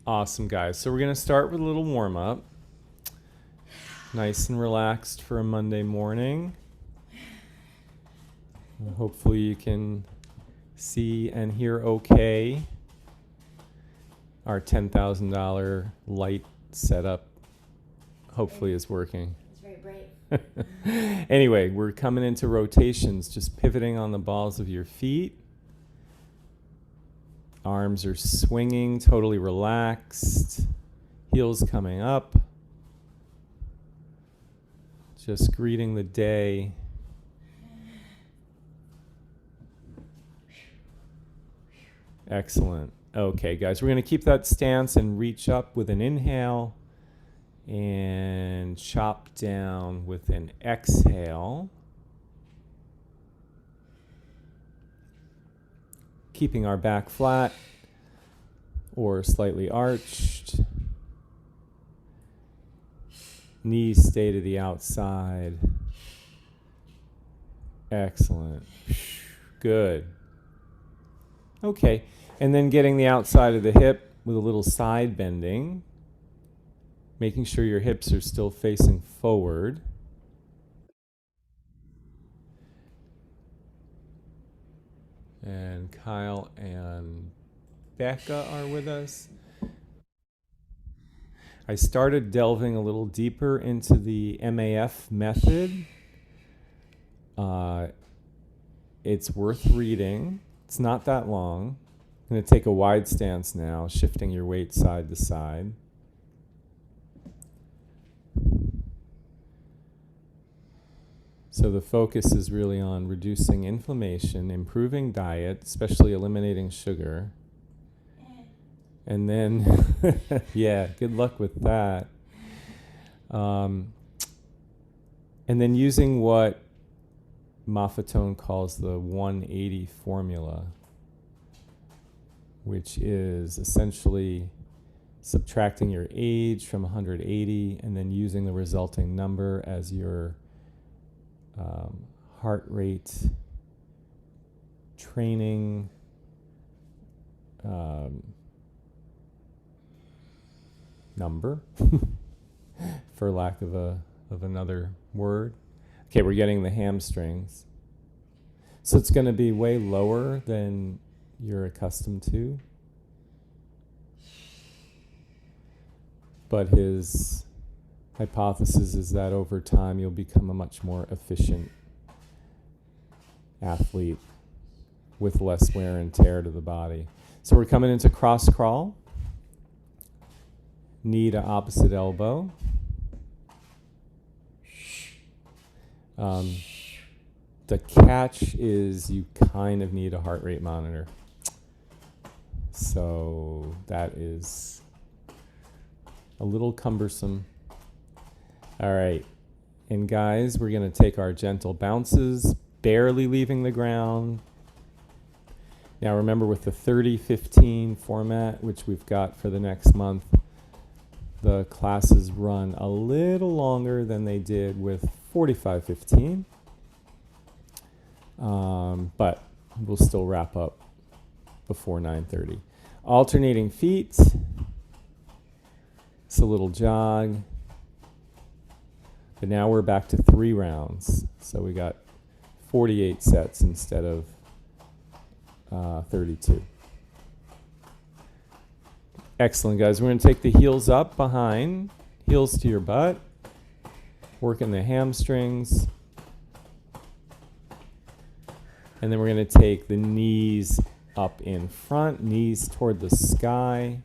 Awesome, guys. So we're going to start with a little warm-up. Nice and relaxed for a Monday morning. Hopefully you can see and hear okay. Our $10,000 light setup hopefully is working. It's very bright. Anyway, we're coming into rotations, just pivoting on the balls of your feet. Arms are swinging, totally relaxed. Heels coming up. Just greeting the day. Excellent. Okay, guys, we're going to keep that stance and reach up with an inhale and chop down with an exhale. Keeping our back flat or slightly arched. Knees stay to the outside. Excellent. Good. Okay, and then getting the outside of the hip with a little side bending. Making sure your hips are still facing forward. And Kyle and Becca are with us. I started delving a little deeper into the MAF method. It's worth reading. It's not that long. I'm going to take a wide stance now, shifting your weight side to side. So the focus is really on reducing inflammation, improving diet, especially eliminating sugar. And then, yeah, good luck with that. And then using what Maffetone calls the 180 formula, which is essentially subtracting your age from 180 and then using the resulting number as your heart rate training number, for lack of another word. Okay, we're getting the hamstrings. So it's going to be way lower than you're accustomed to. But his hypothesis is that over time you'll become a much more efficient athlete with less wear and tear to the body. So we're coming into cross crawl. Knee to opposite elbow. The catch is you kind of need a heart rate monitor. So that is a little cumbersome. All right. And guys, we're going to take our gentle bounces, barely leaving the ground. Now remember, with the 30-15 format, which we've got for the next month, the classes run a little longer than they did with 45-15. But we'll still wrap up before 9:30. Alternating feet. It's a little jog. But now we're back to 3 rounds. So we got 48 sets instead of 32. Excellent, guys. We're going to take the heels up behind, heels to your butt, working the hamstrings. And then we're going to take the knees up in front, knees toward the sky.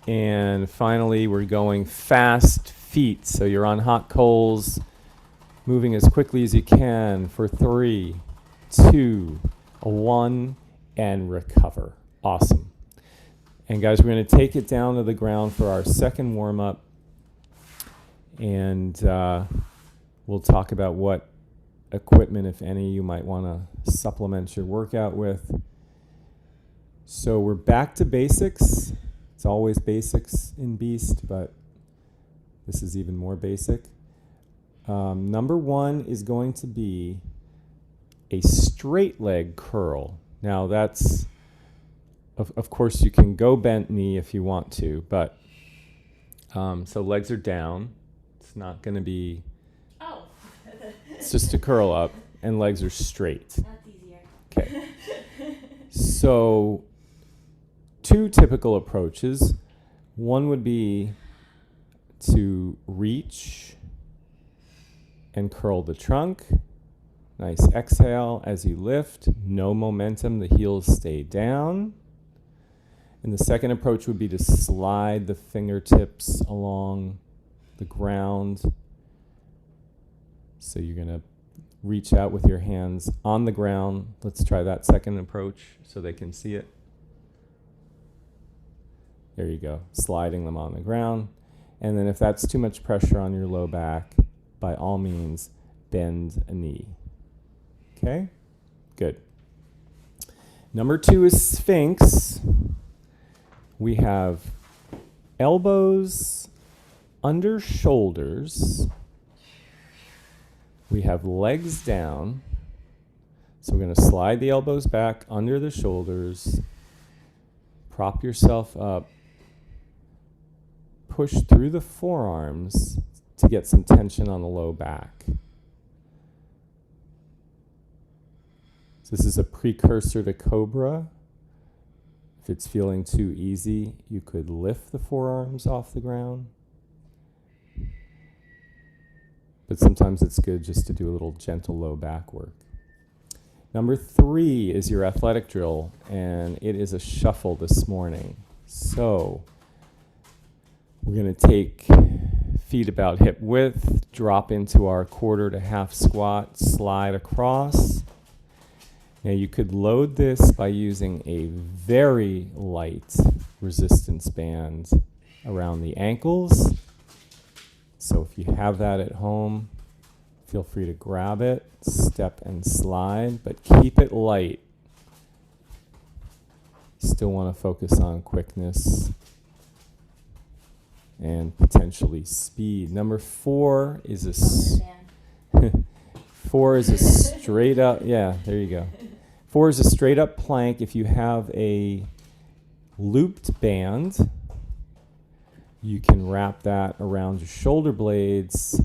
And finally, we're going fast feet. So you're on hot coals, moving as quickly as you can for 3, 2, 1, and recover. Awesome. And guys, we're going to take it down to the ground for our second warm-up. And we'll talk about what equipment, if any, you might want to supplement your workout with. So we're back to basics. It's always basics in Beast, but this is even more basic. Number 1 is going to be a straight leg curl. Now that's, of course, you can go bent knee if you want to, but so legs are down. It's not going to be, Oh. it's just a curl up, and legs are straight. That's easier. Okay. So, two typical approaches. One would be to reach and curl the trunk. Nice exhale as you lift. No momentum, the heels stay down. And the second approach would be to slide the fingertips along the ground. So you're going to reach out with your hands on the ground. Let's try that second approach so they can see it. There you go, sliding them on the ground. And then if that's too much pressure on your low back, by all means, bend a knee. Okay, good. Number 2 is Sphinx. We have elbows under shoulders. We have legs down. So we're going to slide the elbows back under the shoulders. Prop yourself up. Push through the forearms to get some tension on the low back. So this is a precursor to Cobra. If it's feeling too easy, you could lift the forearms off the ground. But sometimes it's good just to do a little gentle low back work. Number 3 is your athletic drill, and it is a shuffle this morning. So we're going to take feet about hip width, drop into our quarter to half squat, slide across. Now you could load this by using a very light resistance band around the ankles. So if you have that at home, feel free to grab it, step and slide, but keep it light. Still want to focus on quickness and potentially speed. Number 4 is a 4 is a straight up, yeah, there you go. 4 is a straight up plank. If you have a looped band, you can wrap that around your shoulder blades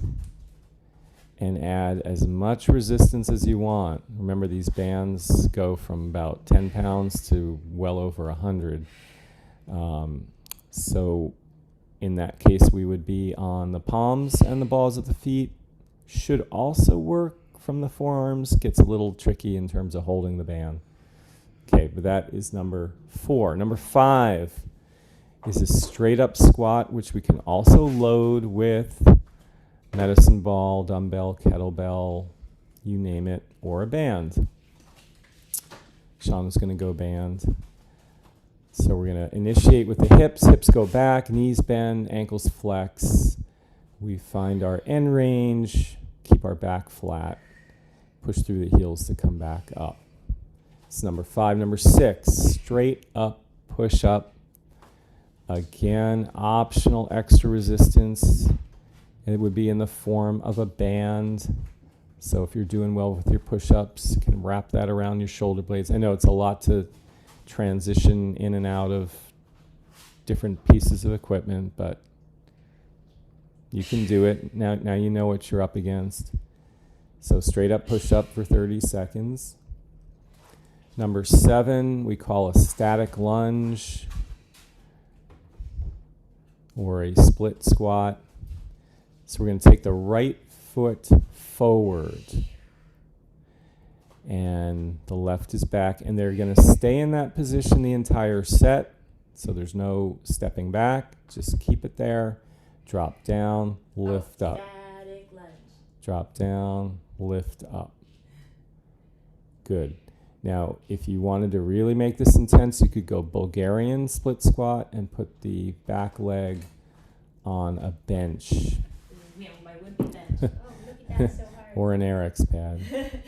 and add as much resistance as you want. Remember, these bands go from about 10 pounds to well over 100. So in that case, we would be on the palms and the balls of the feet. Should also work from the forearms. Gets a little tricky in terms of holding the band. Okay, but that is number 4. Number 5 is a straight up squat, which we can also load with medicine ball, dumbbell, kettlebell, you name it, or a band. Sean is going to go band. So we're going to initiate with the hips. Hips go back, knees bend, ankles flex. We find our end range, keep our back flat, push through the heels to come back up. It's number 5. Number 6, straight up, push up. Again, optional extra resistance. It would be in the form of a band. So if you're doing well with your push-ups, you can wrap that around your shoulder blades. I know it's a lot to transition in and out of different pieces of equipment, but you can do it. Now you know what you're up against. So straight up push-up for 30 seconds. Number 7, we call a static lunge or a split squat. So we're going to take the right foot forward and the left is back, and they're going to stay in that position the entire set. So there's no stepping back. Just keep it there. Drop down, lift up. Static lunge. Drop down, lift up. Good. Now, if you wanted to really make this intense, you could go Bulgarian split squat and put the back leg on a bench. Yeah, my would-be bench. Oh, look at that, so hard. Or an RX pad.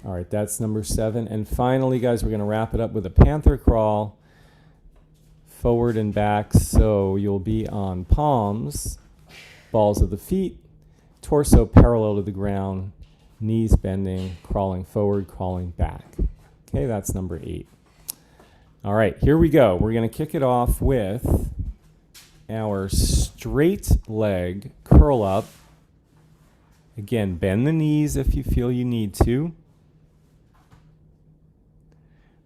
All right, that's number 7. And finally, guys, we're going to wrap it up with a Panther Crawl, forward and back. So you'll be on palms, balls of the feet, torso parallel to the ground, Knees bending, crawling forward, crawling back. Okay, that's number 8. All right, here we go. We're going to kick it off with our straight leg curl up. Again, bend the knees if you feel you need to.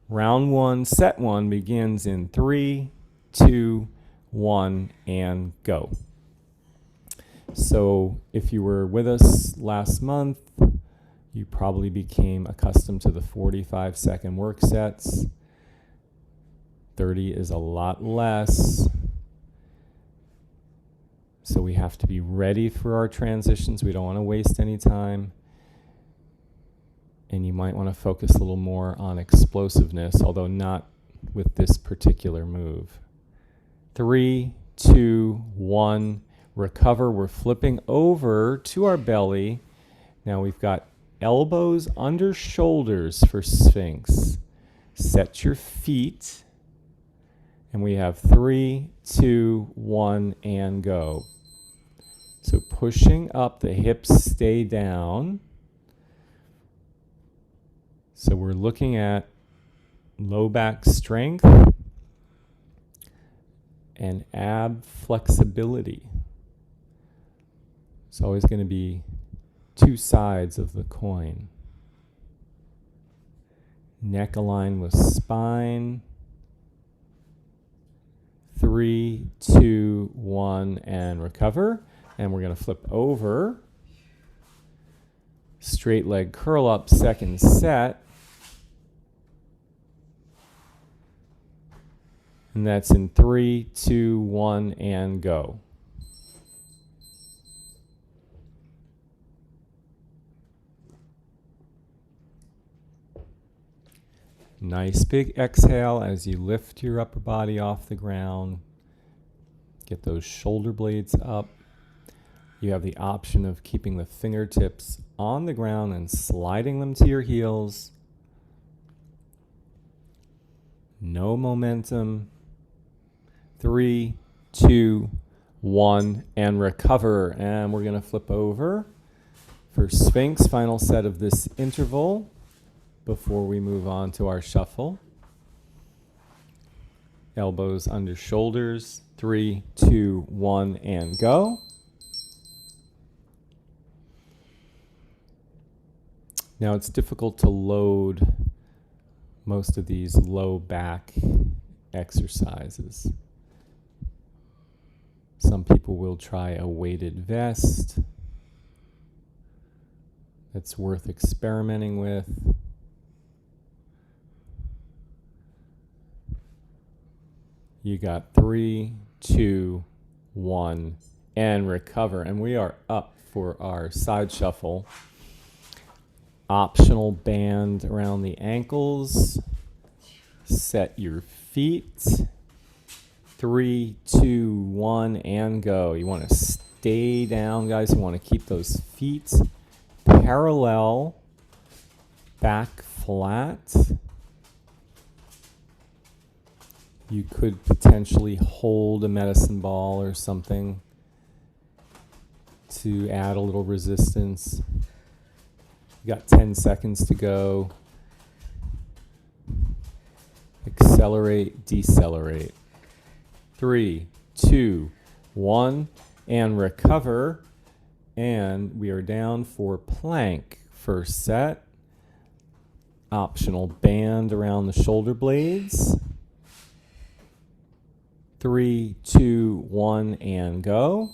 Round 1, set 1 begins in 3, 2, 1, and go. So if you were with us last month, you probably became accustomed to the 45-second work sets. 30 is a lot less. So we have to be ready for our transitions. We don't want to waste any time. And you might want to focus a little more on explosiveness, although not with this particular move. 3, 2, 1, recover. We're flipping over to our belly. Now we've got elbows under shoulders for Sphinx. Set your feet. And we have 3, 2, 1, and go. So pushing up, the hips stay down. So we're looking at low back strength and ab flexibility. It's always going to be two sides of the coin. Neck aligned with spine. 3, 2, 1, and recover. And we're going to flip over. Straight leg curl up, second set. And that's in 3, 2, 1, and go. Nice big exhale as you lift your upper body off the ground. Get those shoulder blades up. You have the option of keeping the fingertips on the ground and sliding them to your heels. No momentum. 3, 2, 1, and recover. And we're going to flip over for Sphinx, final set of this interval before we move on to our shuffle. Elbows under shoulders. 3, 2, 1, and go. Now it's difficult to load most of these low back exercises. Some people will try a weighted vest. That's worth experimenting with. You got 3, 2, 1, and recover. And we are up for our side shuffle. Optional band around the ankles. Set your feet. 3, 2, 1, and go. You want to stay down, guys. You want to keep those feet parallel, back flat. You could potentially hold a medicine ball or something to add a little resistance. You got 10 seconds to go. Accelerate, decelerate. 3, 2, 1, and recover. And we are down for plank. First set. Optional band around the shoulder blades. 3, 2, 1, and go.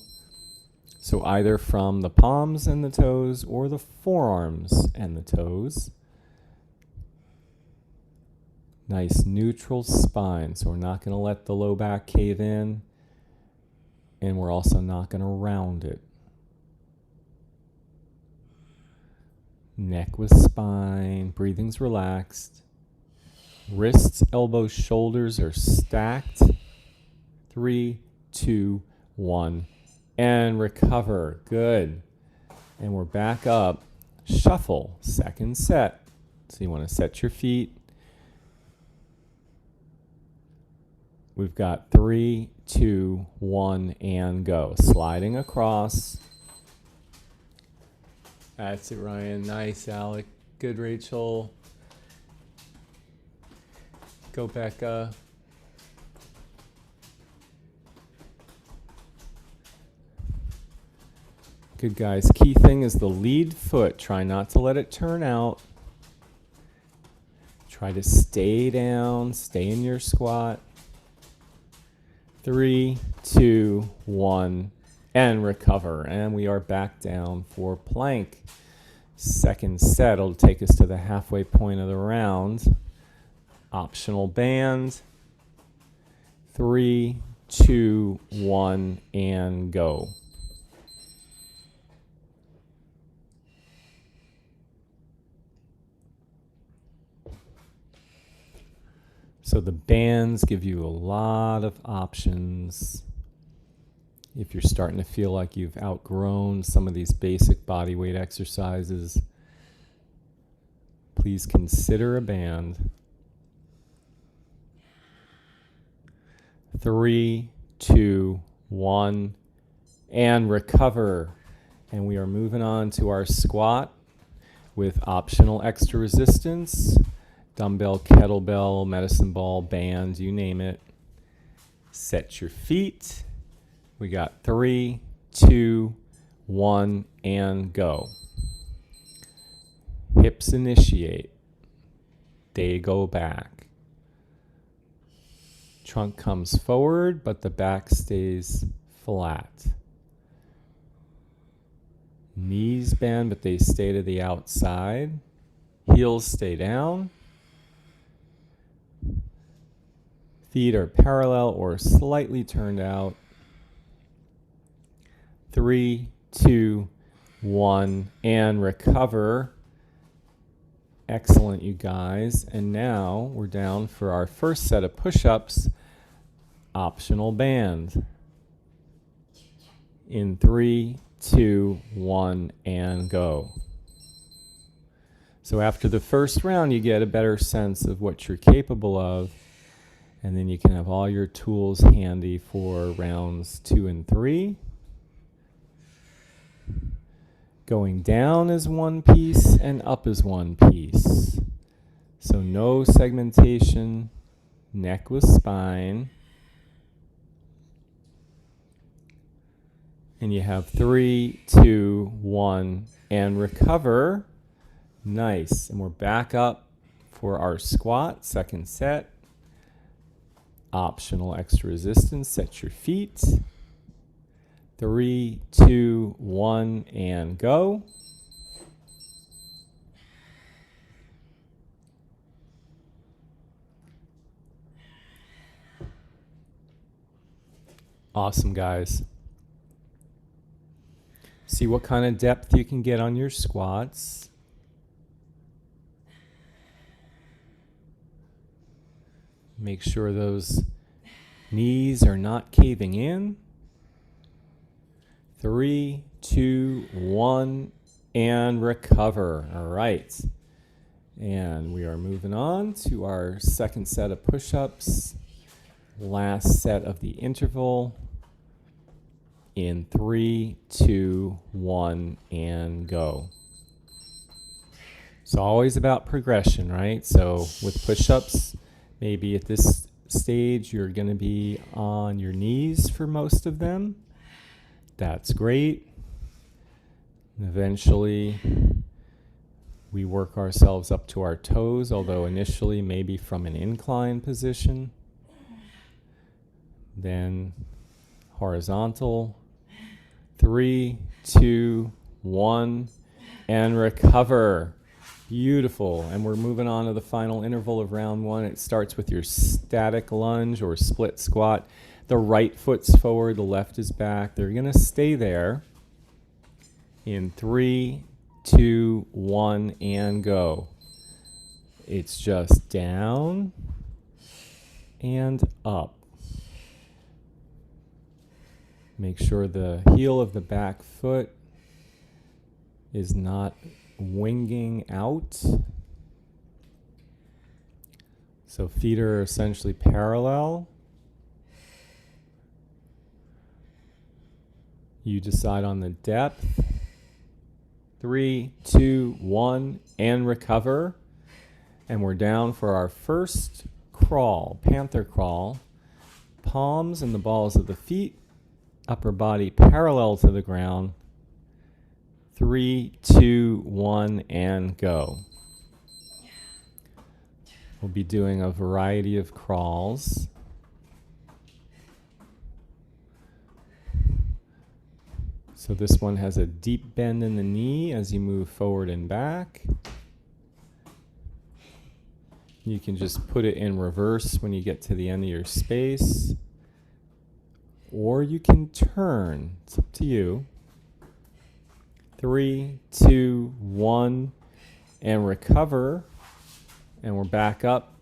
So either from the palms and the toes or the forearms and the toes. Nice neutral spine. So we're not going to let the low back cave in. And we're also not going to round it. Neck with spine. Breathing's relaxed. Wrists, elbows, shoulders are stacked. 3, 2, 1, and recover. Good. And we're back up. Shuffle, second set. So you want to set your feet. We've got 3, 2, 1, and go. Sliding across. That's it, Ryan. Nice, Alec. Good, Rachel. Go, Becca. Good, guys. Key thing is the lead foot. Try not to let it turn out. Try to stay down. Stay in your squat. 3, 2, 1, and recover. And we are back down for plank. Second set will take us to the halfway point of the round. Optional band. 3, 2, 1, and go. So the bands give you a lot of options. If you're starting to feel like you've outgrown some of these basic body weight exercises, please consider a band. 3, 2, 1, and recover. And we are moving on to our squat with optional extra resistance. Dumbbell, kettlebell, medicine ball, band, you name it. Set your feet. We got 3, 2, 1, and go. Hips initiate. They go back. Trunk comes forward, but the back stays flat. Knees bend, but they stay to the outside. Heels stay down. Feet are parallel or slightly turned out. 3, 2, 1, and recover. Excellent, you guys. And now we're down for our first set of push-ups. Optional band. In 3, 2, 1, and go. So after the first round, you get a better sense of what you're capable of. And then you can have all your tools handy for rounds 2 and 3. Going down is one piece and up is one piece. So no segmentation, neck with spine. And you have 3, 2, 1, and recover. Nice. And we're back up for our squat, second set. Optional extra resistance. Set your feet. 3, 2, 1, and go. Awesome, guys. See what kind of depth you can get on your squats. Make sure those knees are not caving in. 3, 2, 1, and recover. All right. And we are moving on to our second set of push-ups. Last set of the interval. In 3, 2, 1, and go. It's always about progression, right? So with push-ups, maybe at this stage, you're going to be on your knees for most of them. That's great. And eventually, we work ourselves up to our toes, although initially maybe from an incline position. Then horizontal. 3, 2, 1, and recover. Beautiful. And we're moving on to the final interval of round 1. It starts with your static lunge or split squat. The right foot's forward, the left is back. They're going to stay there. In 3, 2, 1, and go. It's just down and up. Make sure the heel of the back foot is not winging out. So feet are essentially parallel. You decide on the depth. 3, 2, 1, and recover. And we're down for our first crawl, Panther Crawl. Palms and the balls of the feet, upper body parallel to the ground. 3, 2, 1, and go. We'll be doing a variety of crawls. So this one has a deep bend in the knee as you move forward and back. You can just put it in reverse when you get to the end of your space. Or you can turn. It's up to you. 3, 2, 1, and recover. And we're back up.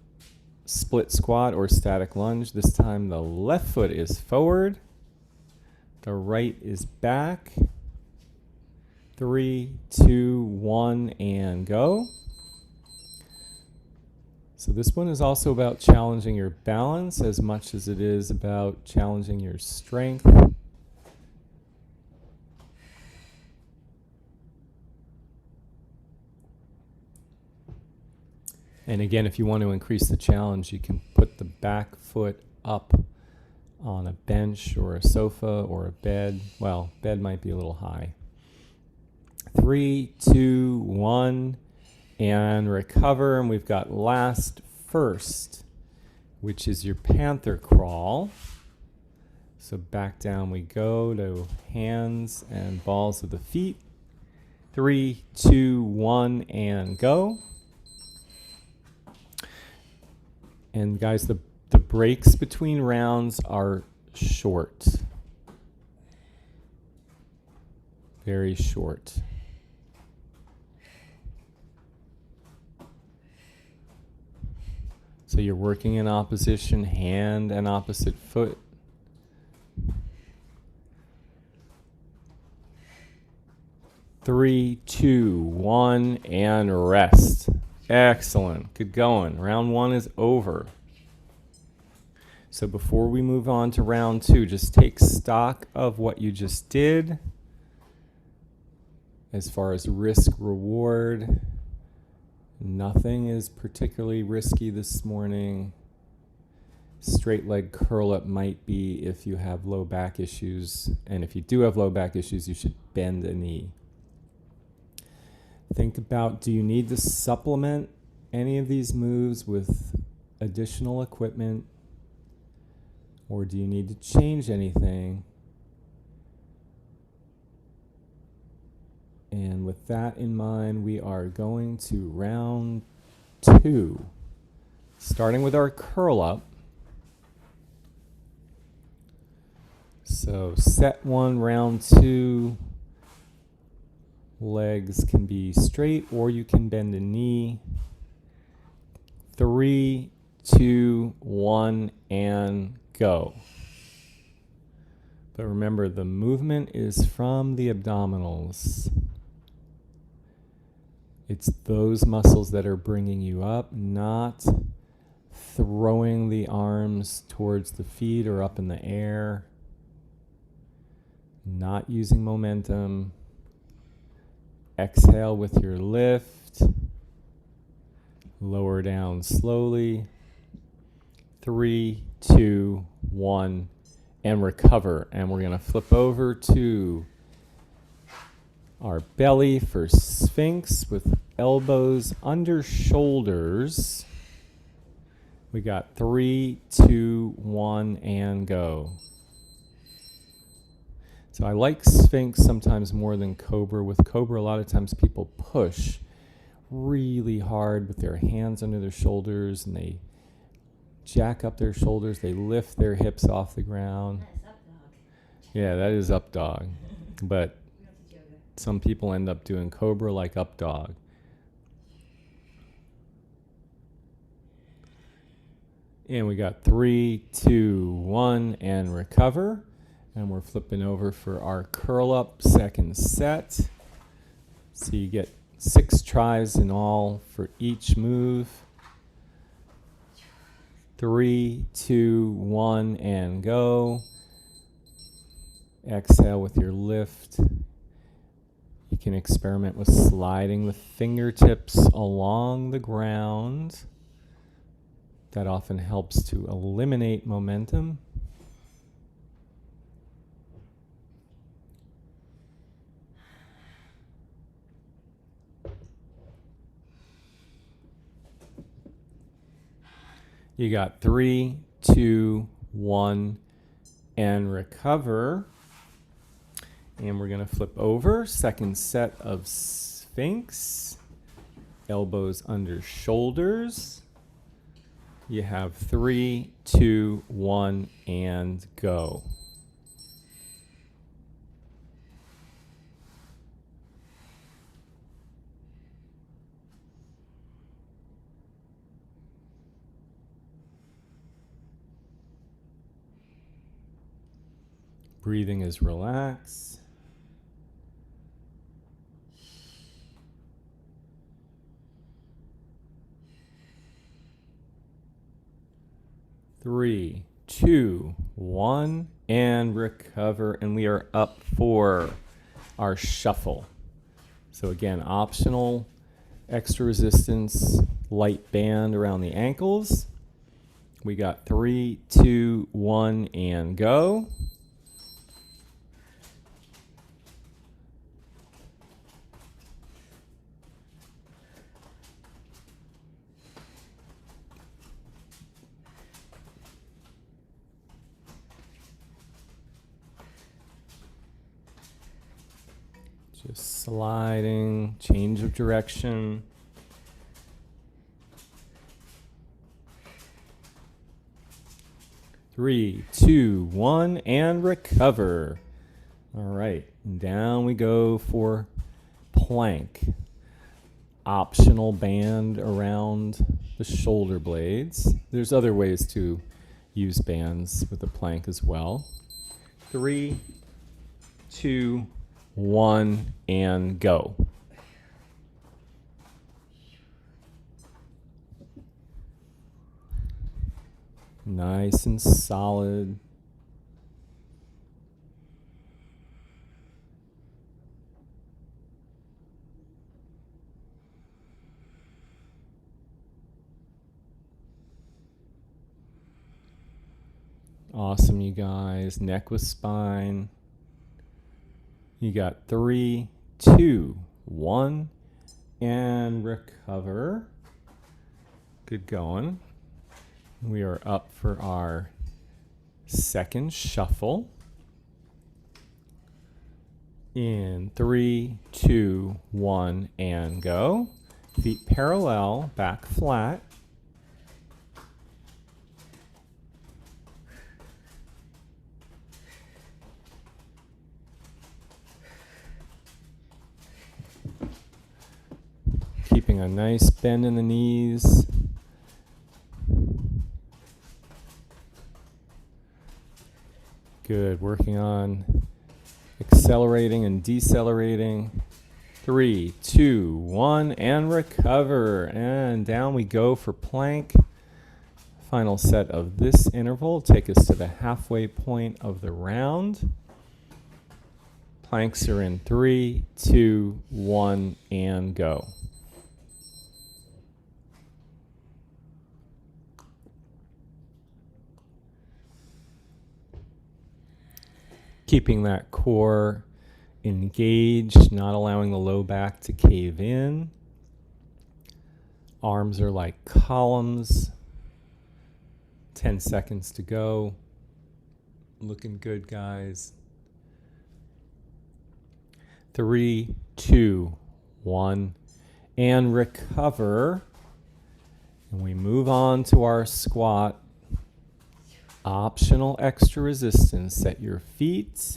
Split squat or static lunge. This time the left foot is forward. The right is back. 3, 2, 1, and go. So this one is also about challenging your balance as much as it is about challenging your strength. And again, if you want to increase the challenge, you can put the back foot up on a bench or a sofa or a bed. Well, bed might be a little high. 3, 2, 1, and recover. And we've got last first, which is your Panther Crawl. So back down we go to hands and balls of the feet. 3, 2, 1, and go. And guys, the breaks between rounds are short. Very short. So you're working in opposition hand and opposite foot. Three, 2, 1, and rest. Excellent. Good going. Round 1 is over. So before we move on to round 2, just take stock of what you just did as far as risk reward. Nothing is particularly risky this morning. Straight leg curl up might be if you have low back issues. And if you do have low back issues, you should bend a knee. Think about, do you need to supplement any of these moves with additional equipment? Or do you need to change anything? And with that in mind, we are going to round 2. Starting with our curl up. So set 1, round 2. Legs can be straight or you can bend a knee. 3, 2, 1, and go. But remember, the movement is from the abdominals. It's those muscles that are bringing you up, not throwing the arms towards the feet or up in the air. Not using momentum. Exhale with your lift. Lower down slowly. 3, 2, 1, and recover. And we're going to flip over to our belly for Sphinx with elbows under shoulders. We got 3, 2, 1, and go. So I like Sphinx sometimes more than Cobra. With Cobra, a lot of times people push really hard with their hands under their shoulders and they jack up their shoulders, they lift their hips off the ground. That's up dog. Yeah, that is up dog. But some people end up doing Cobra like up dog. And we got 3, 2, 1, and recover. And we're flipping over for our curl up second set. So you get 6 tries in all for each move. 3, 2, 1, and go. Exhale with your lift. You can experiment with sliding the fingertips along the ground. That often helps to eliminate momentum. You got 3, 2, 1, and recover. And we're going to flip over. Second set of Sphinx. Elbows under shoulders. You have 3, 2, 1, and go. Breathing is relaxed. Three, 2, 1, and recover. And we are up for our shuffle. So again, optional extra resistance, light band around the ankles. We got 3, 2, 1, and go. Just sliding, change of direction. Three, 2, 1, and recover. All right, down we go for plank. Optional band around the shoulder blades. There's other ways to use bands with the plank as well. 3, 2, 1, and go. Nice and solid. Awesome, you guys. Neck with spine. You got 3, 2, 1, and recover. Good going. We are up for our second shuffle. In 3, 2, 1, and go. Feet parallel, back flat. Keeping a nice bend in the knees. Good, working on accelerating and decelerating. 3, 2, 1, and recover. And down we go for plank. Final set of this interval. Take us to the halfway point of the round. Planks are in 3, 2, 1, and go. Keeping that core engaged, not allowing the low back to cave in. Arms are like columns. 10 seconds to go. Looking good, guys. 3, 2, 1, and recover. And we move on to our squat. Optional extra resistance. Set your feet.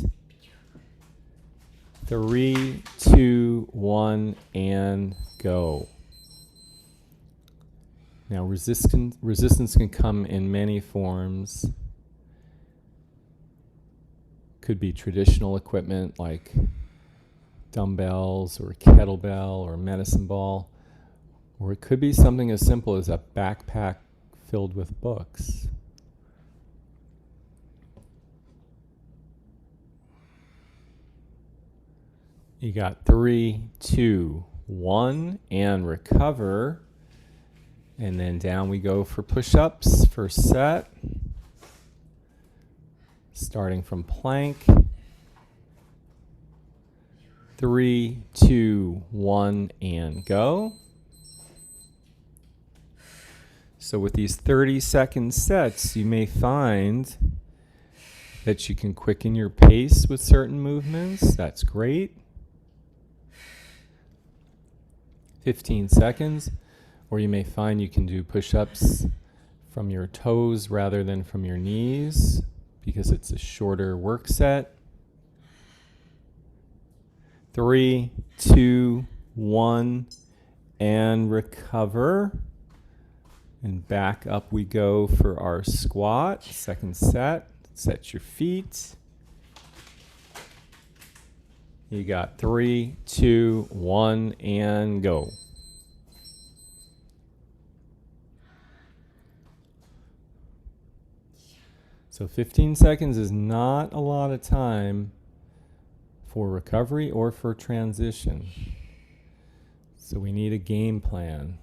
3, 2, 1, and go. Now resistance can come in many forms. Could be traditional equipment like dumbbells or kettlebell or medicine ball. Or it could be something as simple as a backpack filled with books. You got 3, 2, 1, and recover. And then down we go for push-ups. First set. Starting from plank. 3, 2, 1, and go. So with these 30-second sets, you may find that you can quicken your pace with certain movements. That's great. 15 seconds. Or you may find you can do push-ups from your toes rather than from your knees because it's a shorter work set. 3, 2, 1, and recover. And back up we go for our squat. Second set. Set your feet. You got 3, 2, 1, and go. So 15 seconds is not a lot of time for recovery or for transition. So we need a game plan.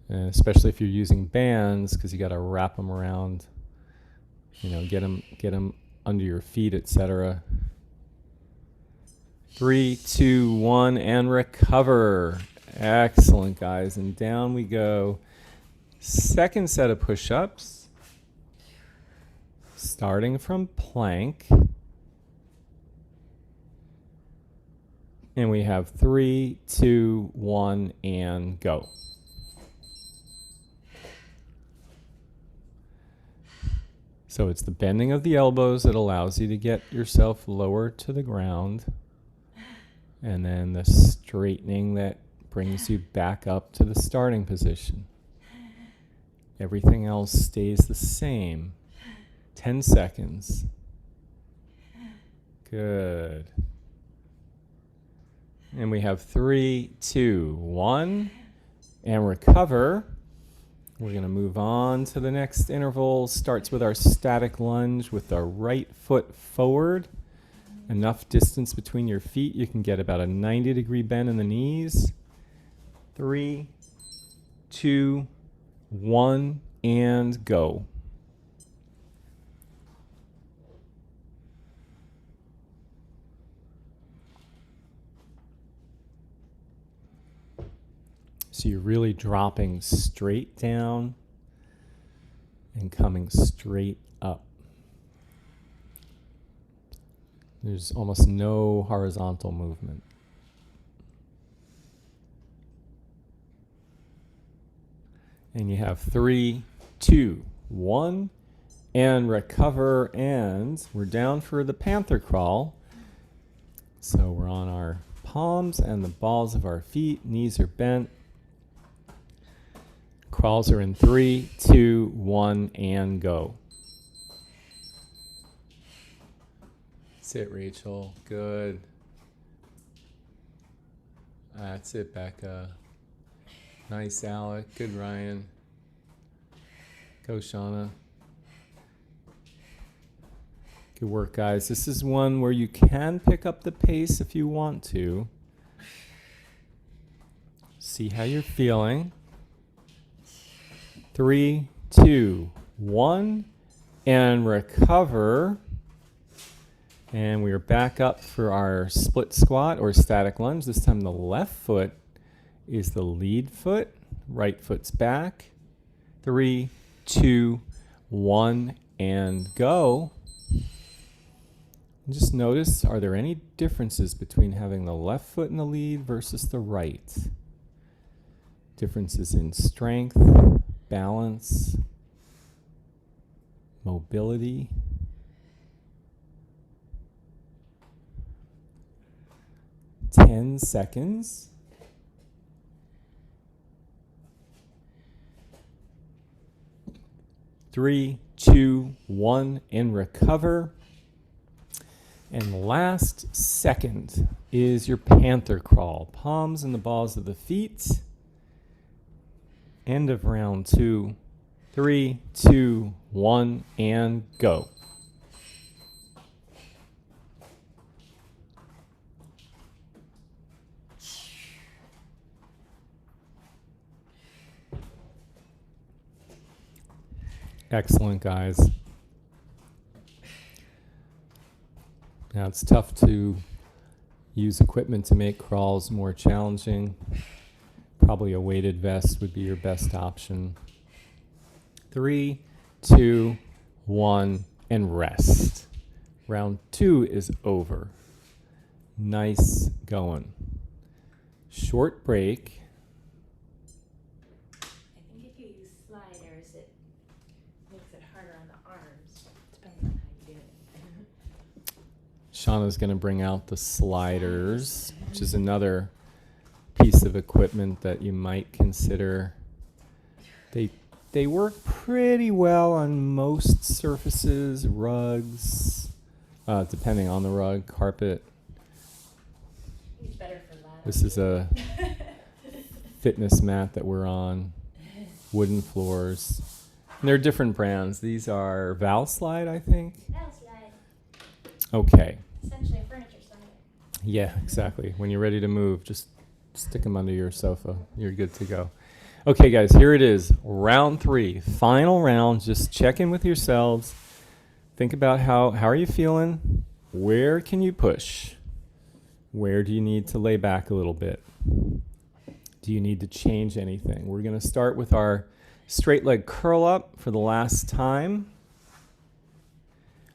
And especially if you're using bands, because you got to wrap them around, get them under your feet, etc. 3, 2, 1, and recover. Excellent, guys. And down we go. Second set of push-ups. Starting from plank. And we have 3, 2, 1, and go. So it's the bending of the elbows that allows you to get yourself lower to the ground. And then the straightening that brings you back up to the starting position. Everything else stays the same. 10 seconds. Good. And we have 3, 2, 1, and recover. We're going to move on to the next interval. Starts with our static lunge with our right foot forward. Enough distance between your feet. You can get about a 90-degree bend in the knees. 3, 2, 1, and go. So you're really dropping straight down and coming straight up. There's almost no horizontal movement. And you have 3, 2, 1, and recover. And we're down for the Panther Crawl. So we're on our palms and the balls of our feet. Knees are bent. Crawls are in 3, 2, 1, and go. That's it, Rachel. Good. That's it, Becca. Nice, Alec. Good, Ryan. Go, Shauna. Good work, guys. This is one where you can pick up the pace if you want to. See how you're feeling. 3, 2, 1, and recover. And we are back up for our split squat or static lunge. This time the left foot is the lead foot. Right foot's back. 3, 2, 1, and go. And just notice, are there any differences between having the left foot in the lead versus the right? Differences in strength, balance, mobility. Ten seconds. Three, 2, 1, and recover. And last second is your Panther Crawl. Palms and the balls of the feet. End of round 2. 3, 2, 1, and go. Excellent, guys. Now, it's tough to use equipment to make crawls more challenging. Probably a weighted vest would be your best option. 3, 2, 1, and rest. Round 2 is over. Nice going. Short break. I think if you use sliders, it makes it harder on the arms. Depends on how you do it. Shauna's going to bring out the sliders, which is another piece of equipment that you might consider. They work pretty well on most surfaces, rugs, depending on the rug, carpet. It's better for lateral. This is a fitness mat that we're on, wooden floors. And they're different brands. These are Valslide, I think. That'll slide. Okay. Essentially a furniture slider. Yeah, exactly. When you're ready to move, just stick them under your sofa. You're good to go. Okay, guys, here it is. Round 3, final round. Just check in with yourselves. Think about how are you feeling? Where can you push? Where do you need to lay back a little bit? Do you need to change anything? We're going to start with our straight leg curl up for the last time.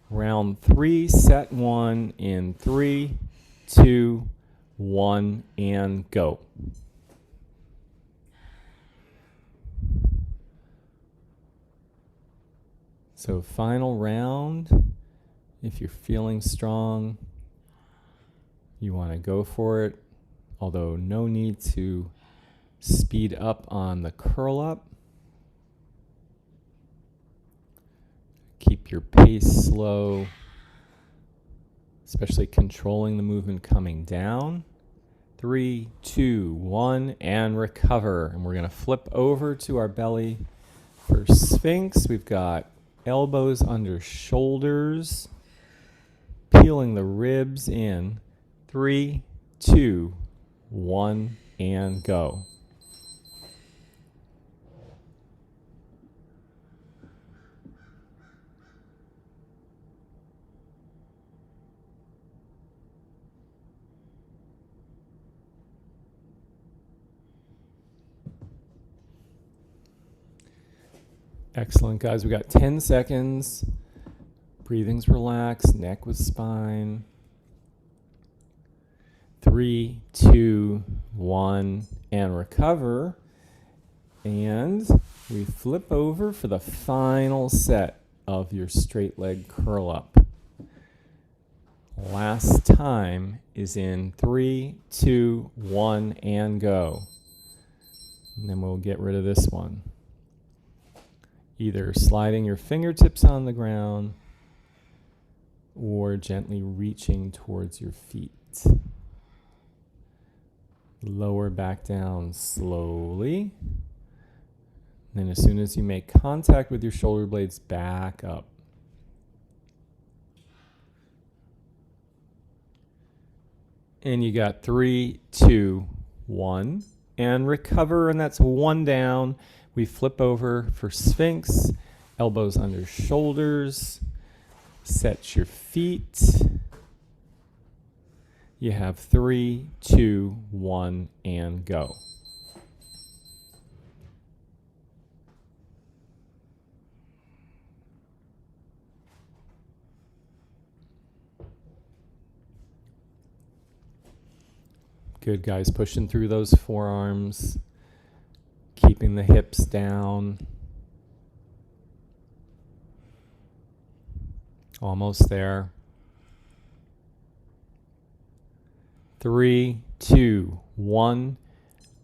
Round 3, set 1 in 3, 2, 1, and go. So final round, if you're feeling strong, you want to go for it, although no need to speed up on the curl up. Keep your pace slow, especially controlling the movement coming down. 3, 2, 1, and recover. And we're going to flip over to our belly for Sphinx. We've got elbows under shoulders, peeling the ribs in. 3, 2, 1, and go. Excellent, guys. We got 10 seconds. Breathing's relaxed, neck with spine. 3, 2, 1, and recover. And we flip over for the final set of your straight leg curl up. Last time is in 3, 2, 1, and go. And then we'll get rid of this one. Either sliding your fingertips on the ground or gently reaching towards your feet. Lower back down slowly. Then as soon as you make contact with your shoulder blades, back up. And you got 3, 2, 1, and recover, and that's 1 down. We flip over for Sphinx, elbows under shoulders, set your feet. You have 3, 2, 1, and go. Good, guys. Pushing through those forearms, keeping the hips down. Almost there. 3, 2, 1.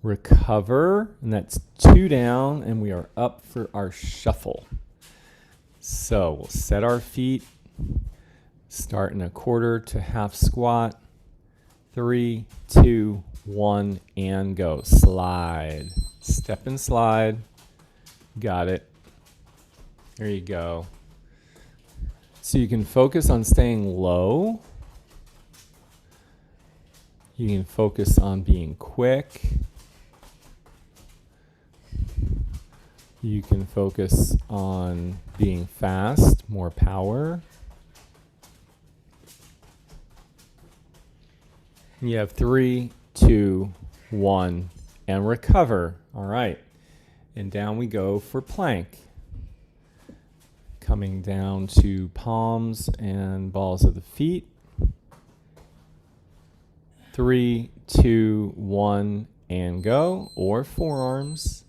Recover. And that's 2 down, and we are up for our shuffle. So we'll set our feet, start in a quarter to half squat. 3, 2, 1, and go. Slide. Step and slide. Got it. There you go. So you can focus on staying low. You can focus on being quick. You can focus on being fast, more power. You have 3, 2, 1, and recover. All right. And down we go for plank. Coming down to palms and balls of the feet. 3, 2, 1, and go. Or forearms.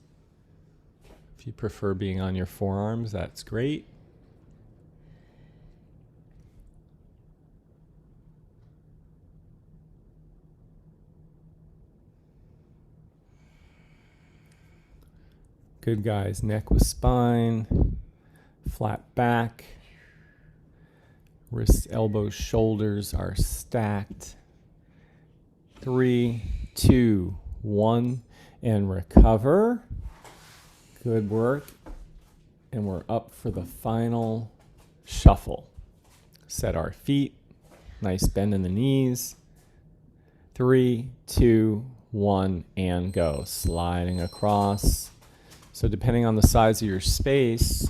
If you prefer being on your forearms, that's great. Good, guys. Neck with spine, flat back, wrists, elbows, shoulders are stacked. 3, 2, 1, and recover. Good work. And we're up for the final shuffle. Set our feet. Nice bend in the knees. 3, 2, 1, and go. Sliding across. So depending on the size of your space,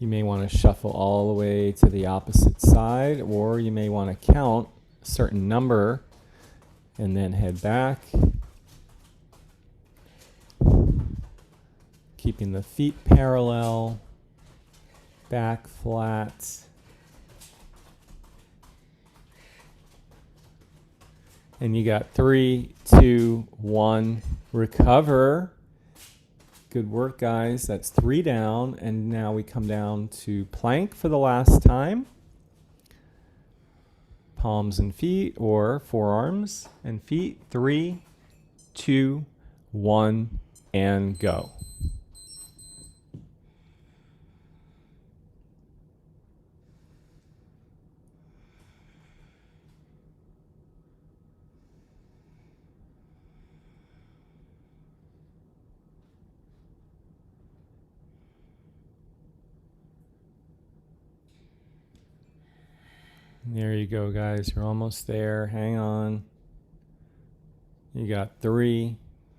you may want to shuffle all the way to the opposite side, or you may want to count a certain number and then head back. Keeping the feet parallel, back flat. And you got 3, 2, 1, recover. Good work, guys. That's 3 down. And now we come down to plank for the last time. Palms and feet, or forearms and feet. 3, 2, 1, and go. There you go, guys. You're almost there. Hang on. You got 3,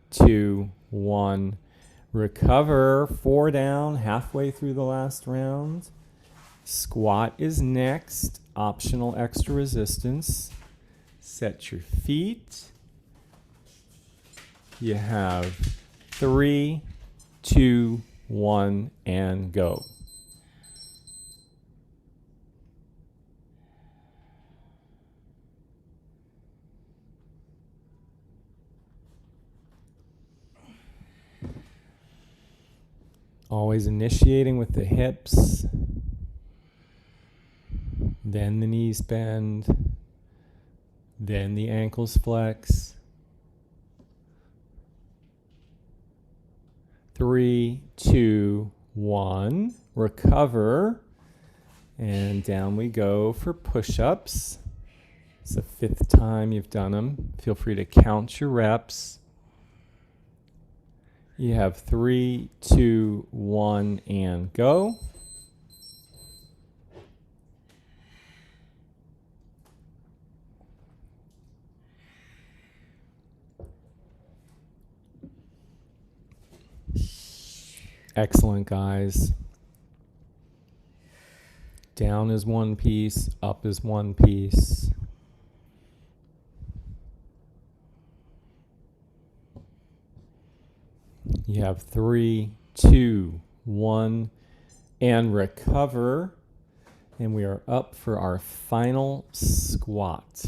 2, 1. Recover. 4 down, halfway through the last round. Squat is next. Optional extra resistance. Set your feet. You have 3, 2, 1, and go. Always initiating with the hips, then the knees bend, then the ankles flex. 3, 2, 1, recover, and down we go for push-ups. It's the 5th time you've done them. Feel free to count your reps. You have 3, 2, 1, and go. Excellent, guys. Down is one piece, up is one piece. You have 3, 2, 1, and recover. And we are up for our final squat.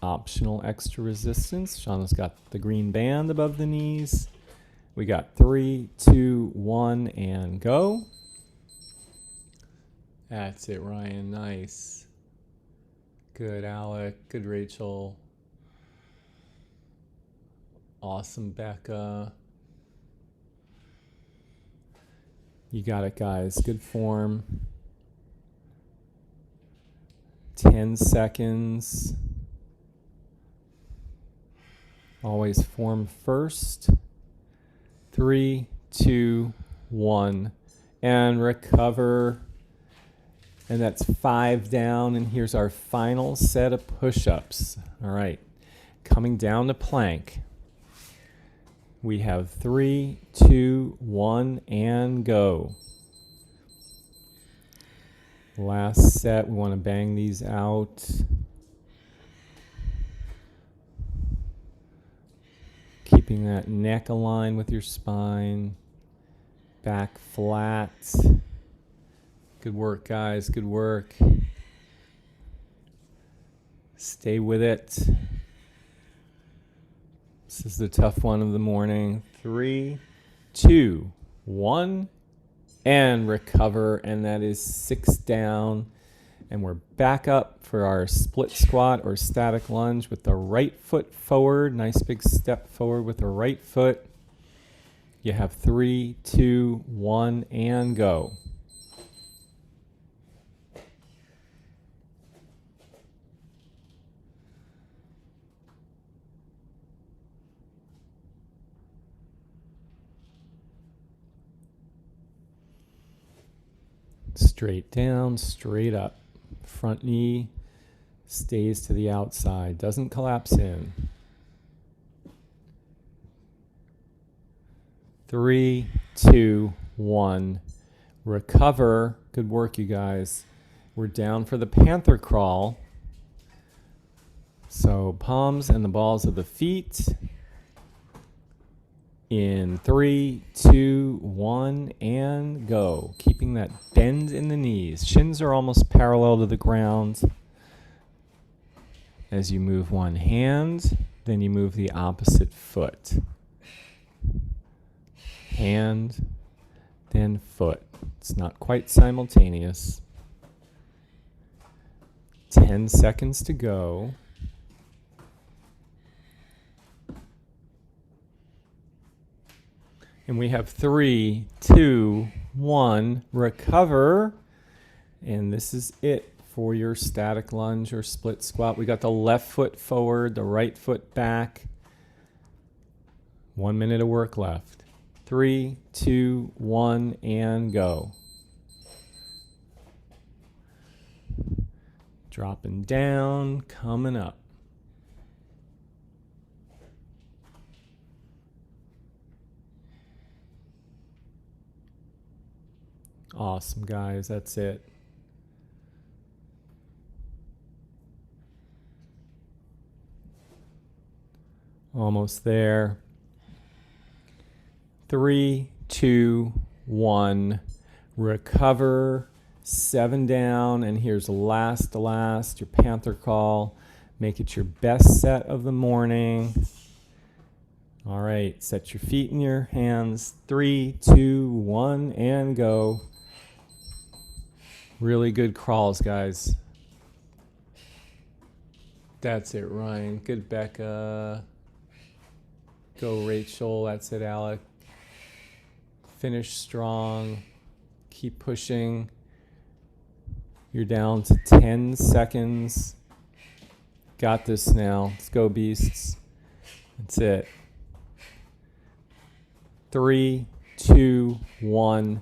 Optional extra resistance. Shauna's got the green band above the knees. We got 3, 2, 1, and go. That's it, Ryan. Nice. Good, Alec. Good, Rachel. Awesome, Becca. You got it, guys. Good form. 10 seconds. Always form first. 3, 2, 1, and recover. And that's 5 down. And here's our final set of push-ups. All right. Coming down to plank. We have 3, 2, 1, and go. Last set, we want to bang these out. Keeping that neck aligned with your spine. Back flat. Good work, guys. Good work. Stay with it. This is the tough one of the morning. 3, 2, 1, and recover. And that is 6 down. And we're back up for our split squat or static lunge with the right foot forward. Nice big step forward with the right foot. You have 3, 2, 1, and go. Straight down, straight up. Front knee stays to the outside, doesn't collapse in. 3, 2, 1. Recover. Good work, you guys. We're down for the Panther Crawl. So palms and the balls of the feet. In 3, 2, 1, and go. Keeping that bend in the knees. Shins are almost parallel to the ground. As you move one hand, then you move the opposite foot. Hand, then foot. It's not quite simultaneous. 10 seconds to go. And we have 3, 2, 1, recover. And this is it for your static lunge or split squat. We got the left foot forward, the right foot back. 1 minute of work left. 3, 2, 1, and go. Dropping down, coming up. Awesome, guys. That's it. Almost there. 3, 2, 1. Recover. 7 down. And here's last, your Panther Crawl. Make it your best set of the morning. All right. Set your feet in your hands. 3, 2, 1, and go. Really good crawls, guys. That's it, Ryan. Good, Becca. Go, Rachel. That's it, Alec. Finish strong. Keep pushing. You're down to 10 seconds. Got this now. Let's go, beasts. That's it. 3, 2, 1.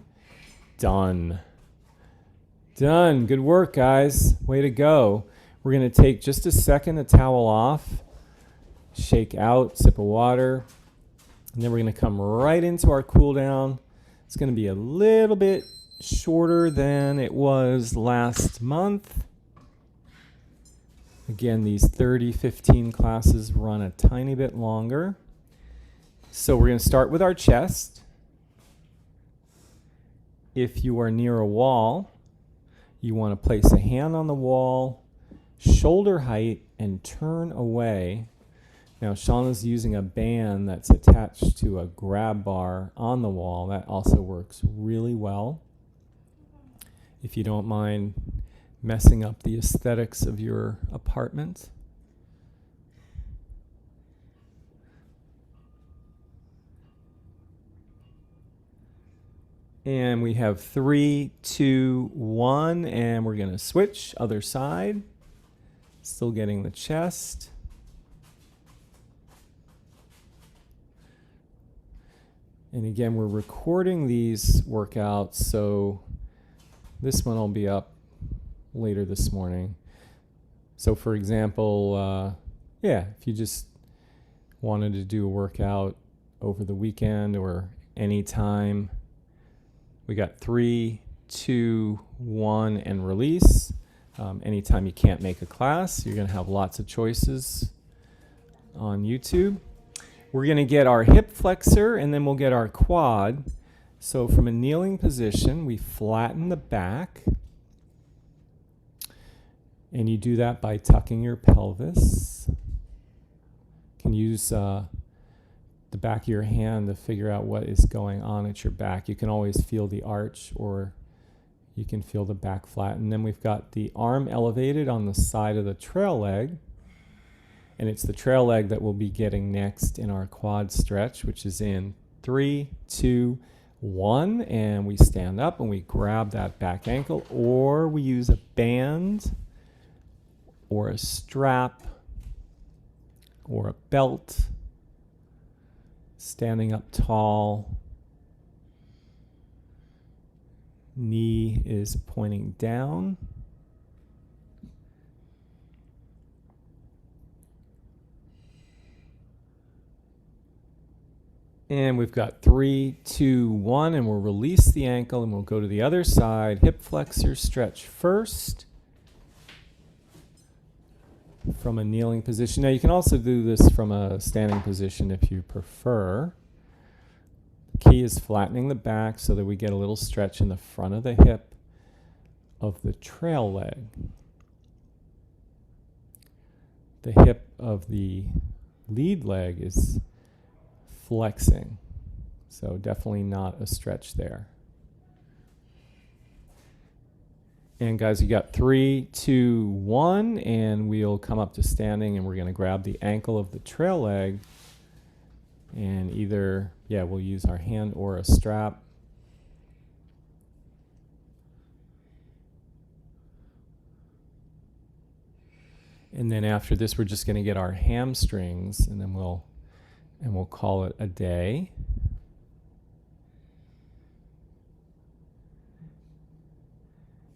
Done. Done. Good work, guys. Way to go. We're going to take just a second to towel off. Shake out, sip of water. And then we're going to come right into our cool down. It's going to be a little bit shorter than it was last month. Again, these 30-15 classes run a tiny bit longer. So we're going to start with our chest. If you are near a wall, you want to place a hand on the wall, shoulder height, and turn away. Now, Shauna's using a band that's attached to a grab bar on the wall. That also works really well. If you don't mind messing up the aesthetics of your apartment. And we have 3, 2, 1, and we're going to switch other side. Still getting the chest. And again, we're recording these workouts, so this one will be up later this morning. So for example, if you just wanted to do a workout over the weekend or anytime. We got 3, 2, 1, and release. Anytime you can't make a class, you're going to have lots of choices on YouTube. We're going to get our hip flexor, and then we'll get our quad. So from a kneeling position, we flatten the back. And you do that by tucking your pelvis. You can use the back of your hand to figure out what is going on at your back. You can always feel the arch, or you can feel the back flat. And then we've got the arm elevated on the side of the trail leg. And it's the trail leg that we'll be getting next in our quad stretch, which is in 3, 2, 1. And we stand up and we grab that back ankle, or we use a band or a strap or a belt. Standing up tall. Knee is pointing down. And we've got 3, 2, 1, and we'll release the ankle and we'll go to the other side. Hip flexor stretch first from a kneeling position. Now you can also do this from a standing position if you prefer. The key is flattening the back so that we get a little stretch in the front of the hip of the trail leg. The hip of the lead leg is flexing, so definitely not a stretch there. And guys, you got 3, 2, 1, and we'll come up to standing, and we're going to grab the ankle of the trail leg, and either, we'll use our hand or a strap. And then after this, we're just going to get our hamstrings, and then we'll call it a day.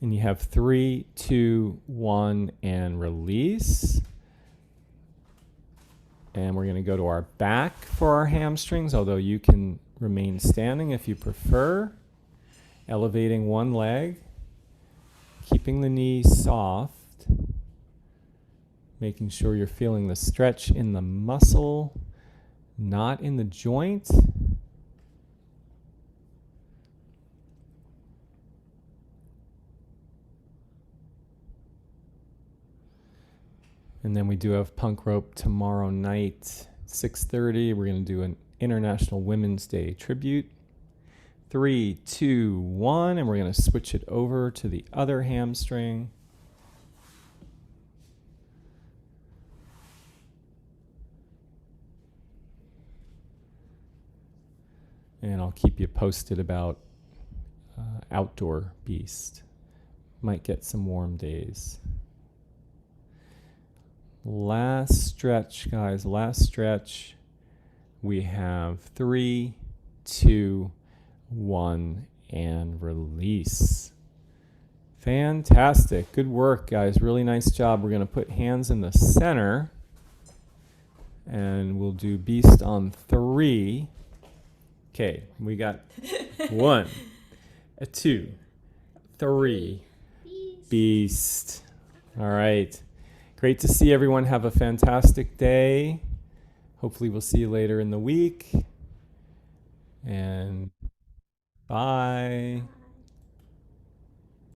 And you have 3, 2, 1, and release. And we're going to go to our back for our hamstrings, although you can remain standing if you prefer. Elevating one leg, keeping the knee soft, making sure you're feeling the stretch in the muscle, not in the joint. And then we do have punk rope tomorrow night, 6:30. We're going to do an International Women's Day tribute. 3, 2, 1, and we're going to switch it over to the other hamstring. And I'll keep you posted about Outdoor Beast. Might get some warm days. Last stretch, guys. Last stretch. We have 3, 2, 1, and release. Fantastic. Good work, guys. Really nice job. We're going to put hands in the center. And we'll do Beast on 3. Okay, we got 1, 2, 3. Beast. All right. Great to see everyone. Have a fantastic day. Hopefully we'll see you later in the week. And bye.